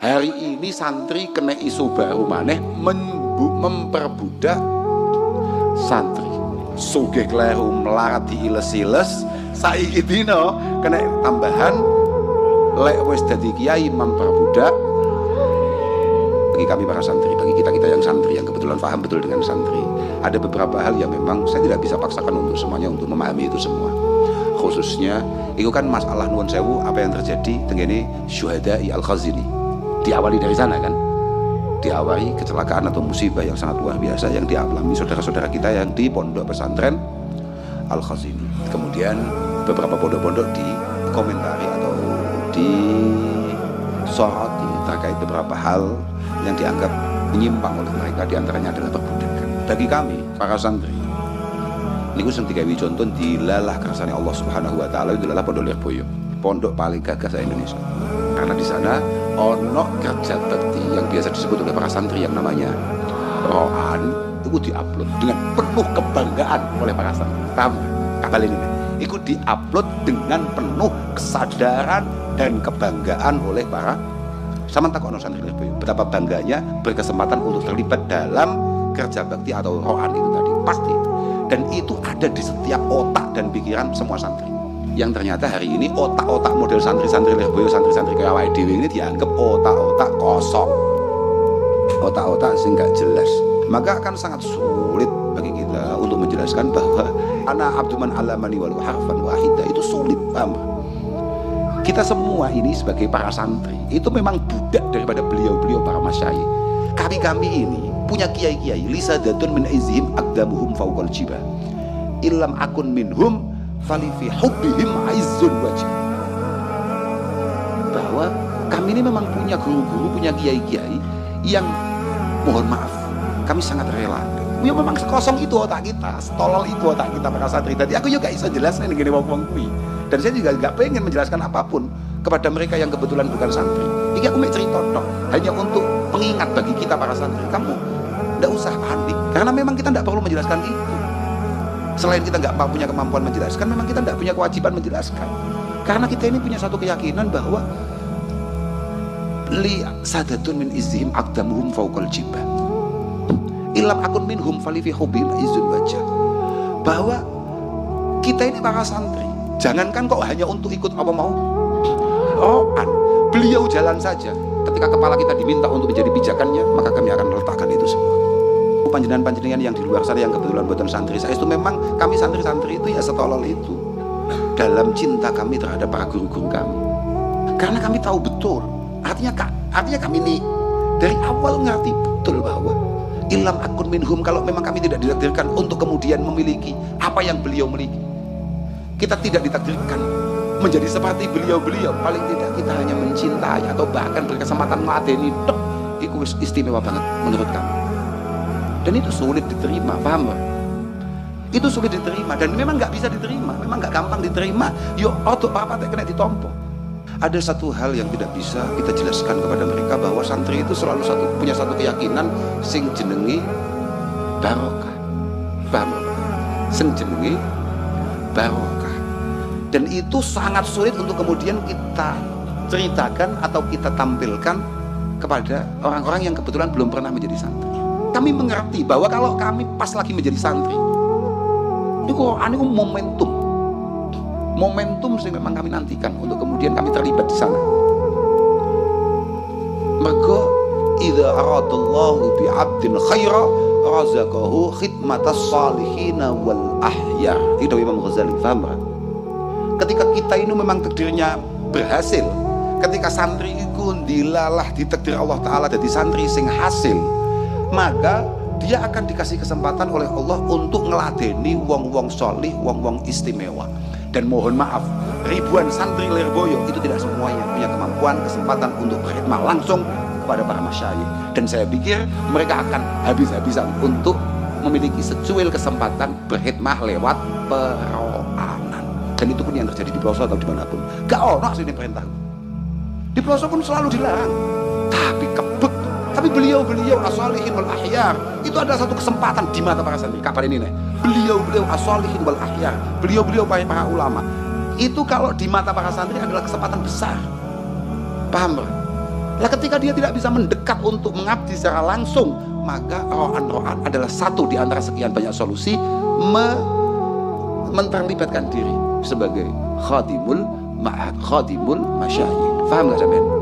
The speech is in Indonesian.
Hari ini santri kena isu baru maneh memperbudak santri. Sugih kleru melarat diiles-iles, saiki dina kena tambahan lek wis dadi kiai memperbudak. Bagi kami para santri, bagi kita yang santri yang kebetulan paham betul dengan santri, ada beberapa hal yang memang saya tidak bisa paksakan untuk semuanya untuk memahami itu semua. Khususnya itu kan masalah nuwun sewu apa yang terjadi tengene syuhada Al-Khazini. Diawali dari sana kan, diawali kecelakaan atau musibah yang sangat luar biasa yang dialami saudara-saudara kita yang di pondok pesantren Al-Khazini. Kemudian beberapa pondok-pondok dikomentari atau disoroti terkait beberapa hal yang dianggap menyimpang oleh mereka, diantaranya adalah perbudakan. Bagi kami para santri niku sing digawe contoh dilalah kersane Allah Subhanahu wa taala, dilalah Pondok Lirboyo, pondok paling gagah se Indonesia. Karena di sana ono kerja bakti yang biasa disebut oleh para santri yang namanya rohan, itu diupload dengan penuh kebanggaan oleh para santri. Paham? Kabel ini itu diupload dengan penuh kesadaran dan kebanggaan oleh para samantakono santri Lirboyo. Betapa bangganya berkesempatan untuk terlibat dalam kerja bakti atau rohan itu tadi, pasti. Dan itu ada di setiap otak dan pikiran semua santri. Yang ternyata hari ini otak-otak model santri-santri Lirboyo, santri-santri kayak awake dhewe ini dianggap otak-otak kosong, otak-otak sing gak jelas. Maka akan sangat sulit bagi kita untuk menjelaskan bahwa ana abduman alamani walau harfan wahida itu sulit, paham? Kita semua ini sebagai para santri itu memang budak daripada beliau-beliau para masyayikh. Kami ini punya kiai-kiai lisadatun min izhim aqdamuhum fawqal jibah illam akun minhum fali fi hubbihim aizzun wajib. Bahwa kami ini memang punya guru-guru, punya kiai-kiai yang mohon maaf kami sangat rela. Ya memang sekosong itu otak kita, setolol itu otak kita para santri. Tadi aku juga bisa jelaskan gini wong kuwi. Dan saya juga gak pengen menjelaskan apapun kepada mereka yang kebetulan bukan santri. Ini aku mau cerita tok, hanya untuk pengingat bagi kita para santri. Kamu tidak usah panik, karena memang kita tidak perlu menjelaskan itu. Selain kita nggak punya kemampuan menjelaskan, memang kita tidak punya kewajiban menjelaskan. Karena kita ini punya satu keyakinan bahwa li sadatun min izhim aqdamuhum fawqal jibah ilam akun minhum fali fi hubbil izun wajah. Bahwa kita ini para santri, jangankan kok hanya untuk ikut apa mau rohan, beliau jalan saja. Ketika kepala kita diminta untuk menjadi pijakannya, maka kami akan meletakkan itu semua. Panjenengan-panjenengan yang di luar sana yang kebetulan buatan santri saya itu, memang kami santri-santri itu ya setolol itu dalam cinta kami terhadap para guru-guru kami, karena kami tahu betul artinya kami ini dari awal ngerti betul bahwa ilam akun minhum, kalau memang kami tidak ditakdirkan untuk kemudian memiliki apa yang beliau miliki, kita tidak ditakdirkan menjadi seperti beliau-beliau, paling tidak kita hanya mencintai atau bahkan berkesempatan meladeni, itu istimewa banget menurut kami. Dan itu sulit diterima, paham? Itu sulit diterima dan memang nggak bisa diterima, memang nggak gampang diterima. Yo, otot apa kena ditompo. Ada satu hal yang tidak bisa kita jelaskan kepada mereka, bahwa santri itu selalu punya satu keyakinan sing jenengi barokah, paham? Sing jenengi barokah. Dan itu sangat sulit untuk kemudian kita ceritakan atau kita tampilkan kepada orang-orang yang kebetulan belum pernah menjadi santri. Kami mengerti bahwa kalau kami pas lagi menjadi santri, ini kok momentum sih memang kami nantikan untuk kemudian kami terlibat di sana. Mergo idza aradallahu bi 'abdin khaira razaqahu khidmatas salihin wal ahyar. Itu Imam Ghazali, paham? Ketika kita ini memang takdirnya berhasil, ketika santri itu dilalah ditakdir Allah Ta'ala jadi santri sing hasil, maka dia akan dikasih kesempatan oleh Allah untuk ngeladeni wong-wong solih, wong-wong istimewa. Dan mohon maaf, ribuan santri Lirboyo itu tidak semuanya punya kemampuan, kesempatan untuk berkhidmat langsung kepada para masyayikh. Dan saya pikir mereka akan habis-habisan untuk memiliki secuil kesempatan berkhidmat lewat peroanan. Dan itu pun yang terjadi di pelosok atau dimanapun. Gak ono sini perintah. Di pelosok pun selalu dilarang. Tapi beliau-beliau as-salihin wal ahyar itu adalah satu kesempatan di mata para santri. Kapan ini nih? Beliau-beliau as-salihin wal ahyar, beliau-beliau para ulama itu kalau di mata para santri adalah kesempatan besar. Paham? Nah, ketika dia tidak bisa mendekat untuk mengabdi secara langsung, maka ro'an-ro'an adalah satu di antara sekian banyak solusi menterlibatkan diri sebagai khadimul ma'had, khadimul masyayikh. Faham gak sampean?